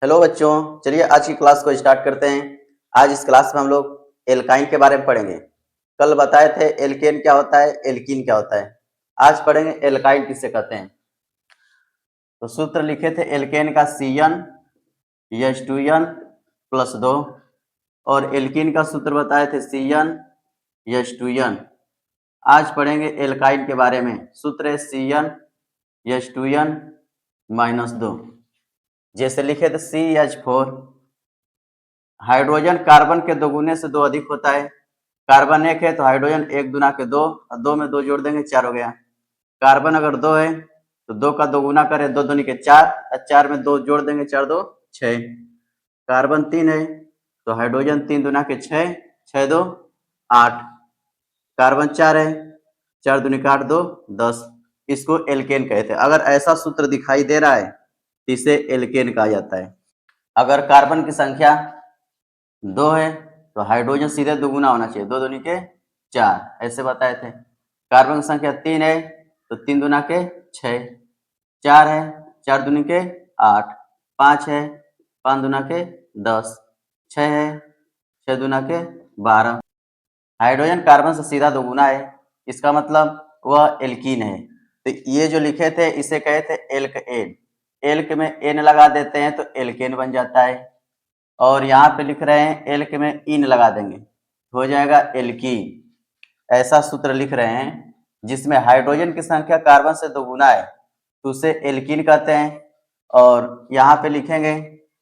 Hello बच्चों, चलिए आज की क्लास को स्टार्ट करते हैं। आज इस क्लास में हम लोग एल्काइन के बारे में पढ़ेंगे। कल बताए थे एल्केन क्या होता है, एल्कीन क्या होता है। आज पढ़ेंगे एल्काइन किसे कहते हैं। तो सूत्र लिखे थे एल्केन का Cn H2n+2 और एल्कीन का सूत्र बताए थे Cn H2n। आज पढ़ेंगे एल्काइन के बारे में। सूत्र है Cn H2n-2। जैसे लिखे थे CH4, हाइड्रोजन कार्बन के दोगुने से दो अधिक होता है। कार्बन एक है तो हाइड्रोजन एक दुना के दो, और दो में दो जोड़ देंगे चार हो गया। कार्बन अगर दो है तो दो का दो गुना करें, दो दूनी के चार, और चार में दो जोड़ देंगे, चार दो छः। कार्बन तीन है तो हाइड्रोजन तीन दुना के छः, छः दो आठ। कार्बन चार है, चार दूनी के आठ, दो 10। इसको एल्केन कहते हैं। अगर ऐसा सूत्र दिखाई दे रहा है तो इसे एल्केन कहा जाता है। अगर कार्बन की संख्या दो है तो हाइड्रोजन सीधे दोगुना होना चाहिए, दो दूनी के चार, ऐसे बताए थे। कार्बन की संख्या तीन है तो तीन दूना के छः, चार है चार दूनी के आठ, पाँच है पाँच दूना के 10, छः है छः दूना के 12। हाइड्रोजन कार्बन से सीधा दोगुना है, इसका मतलब वह एल्कीन है। तो ये जो लिखे थे इसे कहे थे एल्केन। एल्क में एन लगा देते हैं तो एल्केन बन जाता है। और यहाँ पे लिख रहे हैं एल्क में इन लगा देंगे, हो जाएगा एल्कीन। ऐसा सूत्र लिख रहे हैं जिसमें हाइड्रोजन की संख्या कार्बन से दोगुना है तो उसे एल्कीन कहते हैं। और यहाँ पे लिखेंगे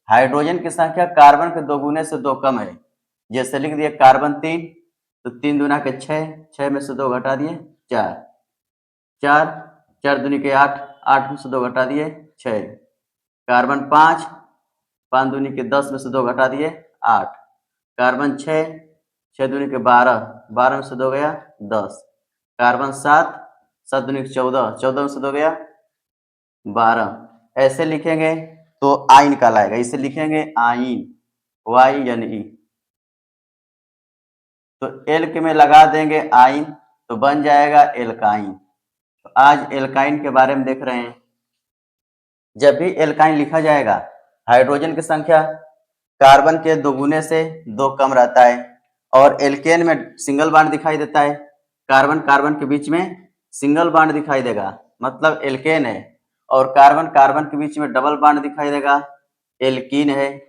हाइड्रोजन की संख्या कार्बन के दोगुने से दो कम है। जैसे लिख दिए कार्बन तीन तो तीन दूना के छः, छः में से दो घटा दिए चार, चार चार दूनी के आठ, आठ में से दो घटा दिए छः। कार्बन पाँच, पाँच दूनी के 10 में से दो घटा दिए आठ। कार्बन छः, छः दूनी के 12, 12 में से दो गया 10। कार्बन सात, सात दूनी के 14, 14 में से दो गया 12। ऐसे लिखेंगे तो आइन कहलाएगा। इसे लिखेंगे आइन, YNE। तो एल्क में लगा देंगे आइन तो बन जाएगा एल्काइन। तो आज एल्काइन के बारे में देख रहे हैं। जब भी एल्काइन लिखा जाएगा हाइड्रोजन की संख्या कार्बन के दोगुने से दो कम रहता है। और एल्केन में सिंगल बॉन्ड दिखाई देता है, कार्बन कार्बन के बीच में सिंगल बॉन्ड दिखाई देगा, मतलब एल्केन है। और कार्बन कार्बन के बीच में डबल बॉन्ड दिखाई देगा, एल्कीन है।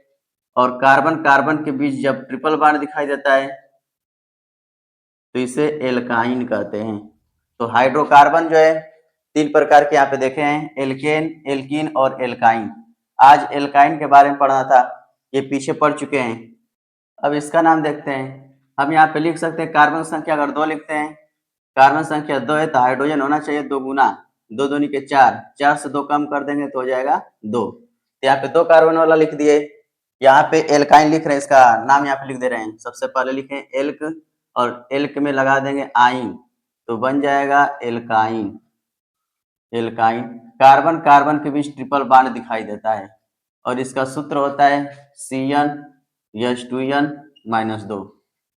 और कार्बन कार्बन के बीच जब ट्रिपल बॉन्ड दिखाई देता है तो इसे एल्काइन कहते हैं। तो हाइड्रोकार्बन जो है तीन प्रकार के यहाँ पे देखे हैं, एल्केन, एल्कीन और एल्काइन। आज एल्काइन के बारे में पढ़ना था, ये पीछे पढ़ चुके हैं। अब इसका नाम देखते हैं। हम यहाँ पे लिख सकते हैं कार्बन संख्या अगर दो लिखते हैं, कार्बन संख्या दो है तो हाइड्रोजन होना चाहिए दो गुना, दो दूनी के चार, चार से दो कम कर देंगे तो हो जाएगा दो। तो यहाँ पे दो कार्बन वाला लिख दिए। यहाँ पे एल्काइन लिख रहे हैं, इसका नाम यहाँ पे लिख दे रहे हैं। सबसे पहले लिखें एल्क और एल्क में लगा देंगे आइन तो बन जाएगा एल्काइन। एल्काइन कार्बन कार्बन के बीच ट्रिपल बॉन्ड दिखाई देता है और इसका सूत्र होता है Cn H2n-2।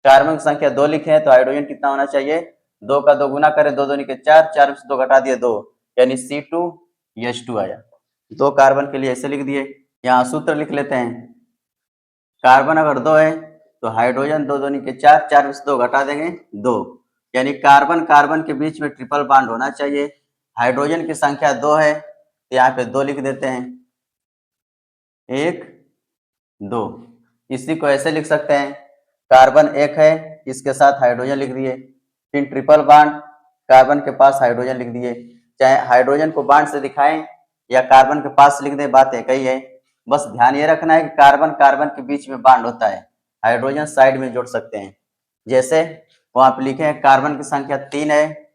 कार्बन की संख्या दो लिखे हैं तो हाइड्रोजन कितना होना चाहिए, दो का दो गुना करें, दो दूनी के चार, चार में से दो घटा दिए दो, यानी C2H2 आया। दो कार्बन के लिए ऐसे लिख दिए। यहाँ सूत्र लिख लेते हैं। कार्बन अगर दो है तो हाइड्रोजन दो दूनी के चार, चार में से दो घटा देंगे दो, यानी कार्बन कार्बन के बीच में ट्रिपल बॉन्ड होना चाहिए। हाइड्रोजन की संख्या दो है तो यहाँ पे दो लिख देते हैं, एक दो। इसी को ऐसे लिख सकते हैं, कार्बन एक है इसके साथ हाइड्रोजन लिख दिए, फिर ट्रिपल बॉन्ड कार्बन के पास हाइड्रोजन लिख दिए। चाहे हाइड्रोजन को बॉन्ड से दिखाएं या कार्बन के पास लिख दें, बात एक ही है। बस ध्यान ये रखना है कि कार्बन कार्बन के बीच में बॉन्ड होता है, हाइड्रोजन साइड में जोड़ सकते हैं। जैसे वहां पे लिखे हैं कार्बन की संख्या तीन है,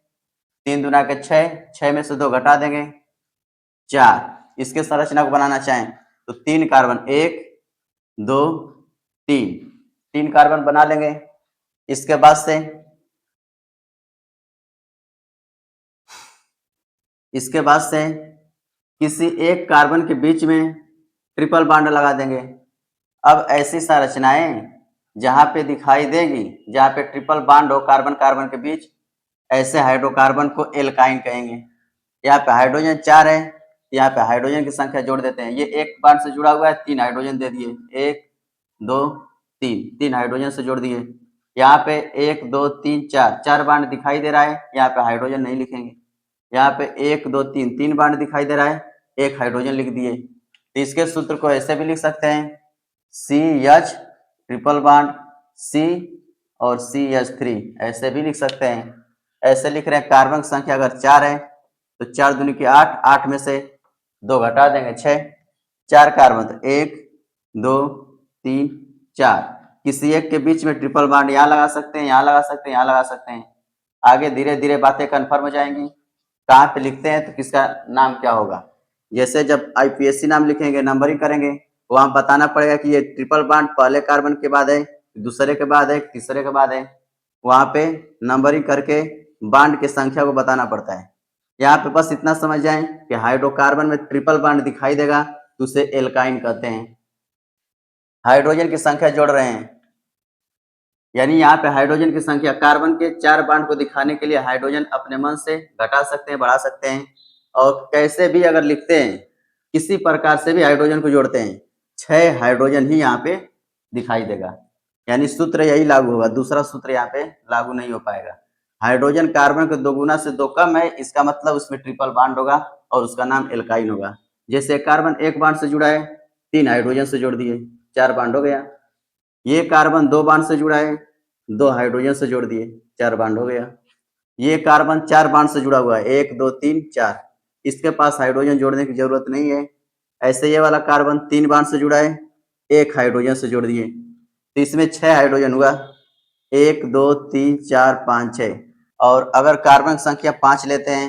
तीन दूना के छः, छः में से दो घटा देंगे चार। इसके संरचना को बनाना चाहें तो तीन कार्बन, एक दो तीन, तीन कार्बन बना लेंगे। इसके बाद से किसी एक कार्बन के बीच में ट्रिपल बॉन्ड लगा देंगे। अब ऐसी संरचनाएं जहां पे दिखाई देगी, जहां पे ट्रिपल बॉन्ड हो कार्बन कार्बन के बीच, ऐसे हाइड्रोकार्बन को एल्काइन कहेंगे। यहाँ पे हाइड्रोजन चार है, कार्बन चार है, 4 में से 2 घटा दिए 2, यानी कार्बन कार्बन के बीच में ट्रिपल बॉन्ड होना चाहिए। हाइड्रोजन साइड में जोड़ सकते हैं। जैसे वहां पे लिखे हैं कार्बन की संख्या तीन है, तीन दूना के छः, छः में से दो घटा देंगे चार। इसके संरचना को बनाना चाहें तो तीन कार्बन, एक दो तीन, तीन कार्बन बना लेंगे। इसके बाद से किसी एक कार्बन के बीच में ट्रिपल बॉन्ड लगा देंगे। अब ऐसी संरचनाएं जहां पे दिखाई देगी, जहां पे ट्रिपल बॉन्ड हो कार्बन कार्बन के बीच, ऐसे हाइड्रोकार्बन को एल्काइन कहेंगे। यहाँ पे हाइड्रोजन चार है, यहाँ पे हाइड्रोजन की संख्या जोड़ देते हैं। ये एक बांड से जुड़ा हुआ है, 3 हाइड्रोजन दे दिए, 1 2 3 हाइड्रोजन से जोड़ दिए। यहाँ पे 1 2 3 4 बांड दिखाई दे रहा है, यहाँ पे हाइड्रोजन नहीं लिखेंगे। यहाँ पे 1 2 3 बांड दिखाई दे रहा है, 1 हाइड्रोजन लिख दिए। तो इसके सूत्र को ऐसे भी लिख सकते हैं, CH ट्रिपल बांड C और CH3, ऐसे भी लिख सकते हैं। ऐसे लिख रहे हैं, कार्बन की संख्या अगर 4 है तो 4 दूनी की 8, 8 में से 2 घटा देंगे 6, 4 कार्बन, तो 1 2 3 4। किसी एक के बीच में ट्रिपल बांड यहाँ लगा सकते हैं, यहाँ लगा सकते हैं, यहाँ लगा सकते हैं। आगे धीरे धीरे बातें कन्फर्म हो जाएंगी। कहाँ पे लिखते हैं तो किसका नाम क्या होगा। जैसे जब IPSC नाम लिखेंगे, नंबरिंग करेंगे, वहां बताना पड़ेगा कि ये ट्रिपल बांड पहले कार्बन के बाद है, दूसरे के बाद है, तीसरे के बाद है। वहां पे नंबरिंग करके बांड की संख्या को बताना पड़ता है। यहाँ पे बस इतना समझ जाएं कि हाइड्रोकार्बन में ट्रिपल बांड दिखाई देगा तो उसे एल्काइन कहते हैं। हाइड्रोजन की संख्या जोड़ रहे हैं, यानी यहाँ पे हाइड्रोजन की संख्या, कार्बन के 4 बांड को दिखाने के लिए हाइड्रोजन अपने मन से घटा सकते हैं, बढ़ा सकते हैं। और कैसे भी अगर लिखते हैं, किसी प्रकार से भी हाइड्रोजन को जोड़ते हैं, 6 हाइड्रोजन ही यहाँ पे दिखाई देगा, यानी सूत्र यही लागू होगा, दूसरा सूत्र यहाँ पे लागू नहीं हो पाएगा। हाइड्रोजन कार्बन के 2 गुना से 2 कम है, इसका मतलब उसमें ट्रिपल बांड होगा और उसका नाम एल्काइन होगा। जैसे कार्बन 1 बांड से जुड़ा है, 3 हाइड्रोजन से जोड़ दिए, 4 बांड हो गया। ये कार्बन 2 बांड से जुड़ा है, 2 हाइड्रोजन से जोड़ दिए, 4 बांड हो गया। ये कार्बन 4 बांड से जुड़ा हुआ है, 1 2 3 4, इसके पास हाइड्रोजन जोड़ने की जरूरत नहीं है। ऐसे ये वाला कार्बन 3 बांड से जुड़ा है, 1 हाइड्रोजन से जोड़ दिए, तो इसमें 6 हाइड्रोजन हुआ, 1 2 3 4 5 6। और अगर कार्बन संख्या 5 लेते हैं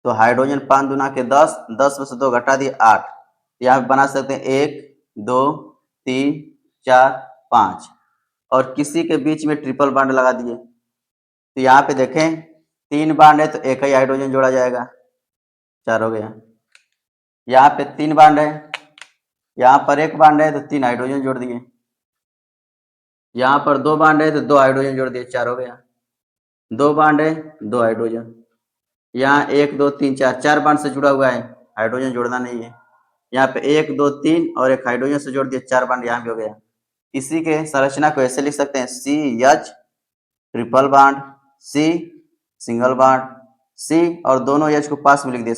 तो हाइड्रोजन 5 दूना के 10, 10 में से 2 घटा दिए 8। यहाँ पे बना सकते हैं 1 2 3 4 5, और किसी के बीच में ट्रिपल बांड लगा दिए। तो यहाँ पे देखें, 3 बांड है तो 1 ही हाइड्रोजन जोड़ा जाएगा, 4 हो गया। यहाँ पे 3 बांड है, यहाँ पर 1 बांड है तो 3 हाइड्रोजन जोड़ दिए। यहाँ पर 2 बांड है तो 2 हाइड्रोजन जोड़ दिए, 4 हो गया। 2 बांड है, 2 हाइड्रोजन। यहाँ 1 2 3 4, 4 बांड से जुड़ा हुआ है, हाइड्रोजन जोड़ना नहीं है। यहाँ पे 1 2 3 और 1 हाइड्रोजन से जोड़ दिए, 4 बांड यहाँ भी हो गया। इसी के संरचना को ऐसे लिख सकते हैं, CH triple bond, C single bond, C और दोनों H को पास में लिख दिए,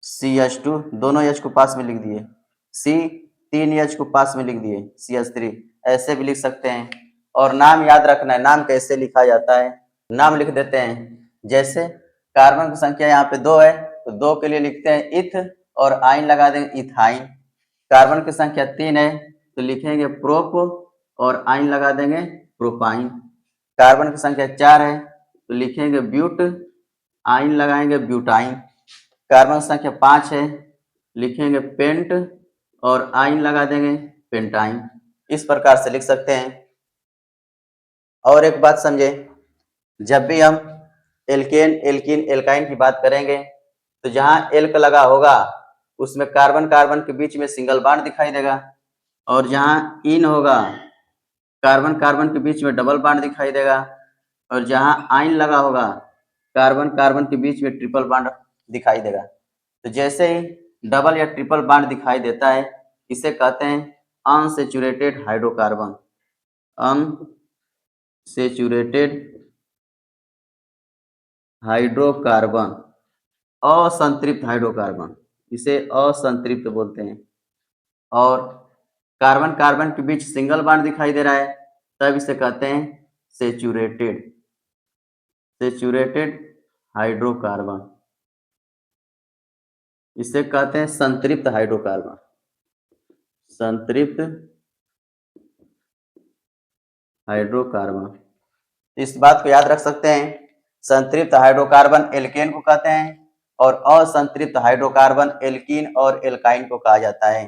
CH2 दोनों H को पास में लिख दिए, C 3 H को पास में लिख दिए, CH3, ऐसे भी लिख सकते हैं। और नाम याद रखना है, नाम कैसे लिखा जाता है, नाम लिख देते हैं। जैसे कार्बन की संख्या यहाँ पे 2 है तो 2 के लिए लिखते हैं इथ और आइन लगा देंगे इथाइन। कार्बन की संख्या 3 है तो लिखेंगे प्रोप और आइन लगा देंगे प्रोपाइन। कार्बन की संख्या 4 है तो लिखेंगे ब्यूट, आइन लगाएंगे ब्यूटाइन। कार्बन की संख्या 5 है, लिखेंगे पेंट और आइन लगा देंगे पेंटाइन। इस प्रकार से लिख सकते हैं। और एक बात समझे, जब भी हम एल्केन एल्कीन एल्काइन की बात करेंगे तो जहां एल्क लगा होगा उसमें कार्बन कार्बन के बीच में सिंगल बांड दिखाई देगा, और जहां इन होगा कार्बन कार्बन के बीच में डबल बांड दिखाई देगा, और जहां आइन लगा होगा कार्बन कार्बन के बीच में ट्रिपल बांड दिखाई देगा। तो जैसे ही डबल या ट्रिपल बांड दिखाई देता है, इसे कहते हैं अनसेचुरेटेड हाइड्रोकार्बन, अनसेचुरेटेड हाइड्रोकार्बन, असंतृप्त हाइड्रोकार्बन, इसे असंतृप्त बोलते हैं। और कार्बन कार्बन के बीच सिंगल बांड दिखाई दे रहा है तब इसे कहते हैं सेचुरेटेड हाइड्रोकार्बन, इसे कहते हैं संतृप्त हाइड्रोकार्बन, संतृप्त हाइड्रोकार्बन। इस बात को याद रख सकते हैं, संतृप्त हाइड्रोकार्बन एल्केन को कहते हैं और असंतृप्त हाइड्रोकार्बन एल्कीन और एल्काइन को कहा जाता है।